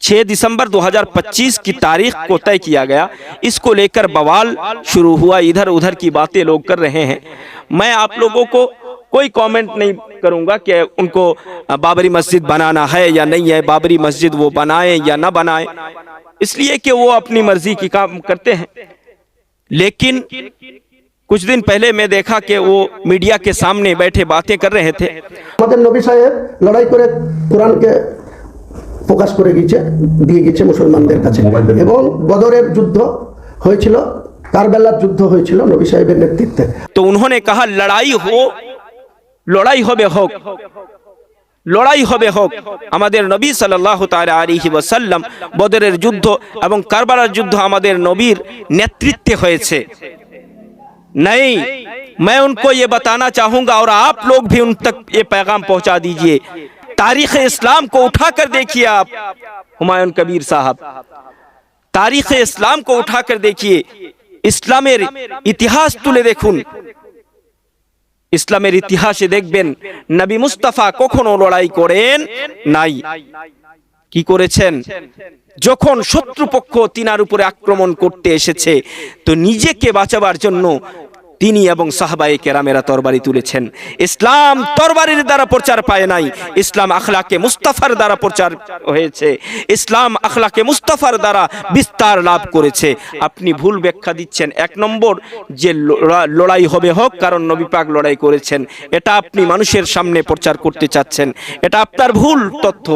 6 दिसंबर 2025 की तारीख को तय किया गया। इसको लेकर बवाल शुरू हुआ, इधर उधर की बातें लोग कर रहे हैं। मैं आप लोगों को कोई कमेंट नहीं करूंगा कि उनको बाबरी मस्जिद बनाना है या नहीं है, बाबरी मस्जिद वो बनाए या ना बनाए, इसलिए कि वो अपनी मर्जी की काम करते हैं। लेकिन कुछ दिन पहले मैं देखा कि वो मीडिया के सामने बैठे बातें कर रहे थे। नबी साहेब लड़ाई करे कुरान के প্রকাশ করে দিয়ে গেছে মুসলমানদের কাছে এবং বদরের যুদ্ধ হয়েছিল, কারবালার যুদ্ধ হয়েছিল নবী সাহেবের নেতৃত্বে। तो उन्होंने कहा लड़ाई हो, লড়াই হবে হোক, লড়াই হবে হোক। আমাদের নবী সাল্লাল্লাহু তাআলা আলাইহি ওয়াসাল্লাম বদরের যুদ্ধ এবং কারবালার যুদ্ধ আমাদের নবীর নেতৃত্বে হয়েছে। नहीं, मैं उनको ये बताना चाहूंगा और आप लोग भी उन तक ये पैगाम पहुंचा दीजिए। तारीख इस्लाम को उठाकर देखिए आप, हुमायूं कबीर साहब, तारीख इस्लाम को उठाकर देखिए, ইসলামের ইতিহাস তুলে দেখুন। ইসলামের ইতিহাসে দেখবেন নবী মুস্তাফা কখনো লড়াই করেন নাই। কি করেছেন? যখন শত্রুপক্ষ তিনার উপরে আক্রমণ করতে এসেছে তো নিজেকে বাঁচাবার জন্য তিনি এবং সাহাবায়ে কেরামেরা তরবারি তুলেছেন। ইসলাম তরবারির দ্বারা প্রচার পায় নাই, ইসলাম আখলাকে মুস্তাফার দ্বারা প্রচার হয়েছে, ইসলাম আখলাকে মুস্তাফার দ্বারা বিস্তার লাভ করেছে। আপনি ভুল ব্যাখ্যা দিচ্ছেন। এক নম্বর যে লড়াই হবে হোক কারণ নবী পাক লড়াই করেছেন, এটা আপনি মানুষের সামনে প্রচার করতে চাচ্ছেন, এটা আপনার ভুল তথ্য।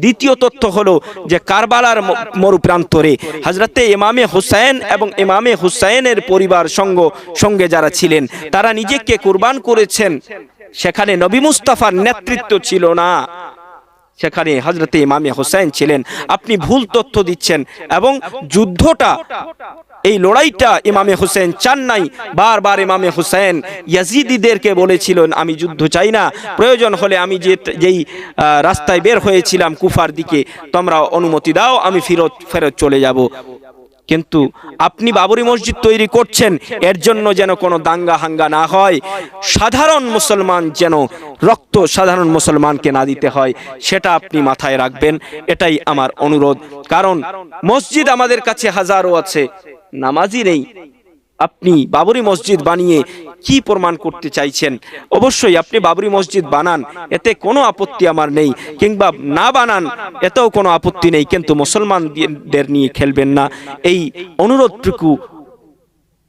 দ্বিতীয় তথ্য হলো যে কারবালার মরুপ্রান্তরে হযরতে ইমামে হুসাইন এবং ইমামে হুসাইনের পরিবার সঙ্গে যারা ছিলেন তারা নিজেকে কুরবান করেছেন, সেখানে নবী মুস্তাফার নেতৃত্ব ছিল না, সেখানে হযরতে ইমামে হুসাইন ছিলেন। আপনি ভুল তথ্য দিচ্ছেন এবং যুদ্ধটা, এই লড়াইটা ইমামে হুসাইন চান নাই। বারবার ইমামে হুসাইন ইয়াজিদিদেরকে বলেছিলেন আমি যুদ্ধ চাই না, প্রয়োজন হলে আমি যেই রাস্তায় বের হয়েছিলাম কুফার দিকে তোমরা অনুমতি দাও, আমি ফেরত চলে যাব। কিন্তু আপনি বাবরি মসজিদ তৈরি করছেন এর জন্য যেন কোনো দাঙ্গা হাঙ্গা না হয়, সাধারণ মুসলমান যেন রক্ত সাধারণ মুসলমানকে না দিতে হয়, সেটা আপনি মাথায় রাখবেন, এটাই আমার অনুরোধ। কারণ মসজিদ আমাদের কাছে হাজারো আছে, নামাজি নেই। আপনি বাবরি মসজিদ বানিয়ে কি প্রমাণ করতে চাইছেন? অবশ্যই আপনি বাবরি মসজিদ বানান, এতে কোনো আপত্তি আমার নেই, কিংবা না বানান এতেও কোনো আপত্তি নেই, কিন্তু মুসলমানদের নিয়ে খেলবেন না। এই অনুরোধটুকু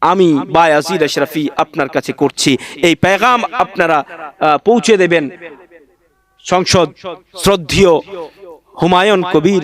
আমি বায়াজিদ আশরাফি আপনার কাছে করছি। এই পেগাম আপনারা পৌঁছে দেবেন সংসদ শ্রদ্ধেয় হুমায়ুন কবির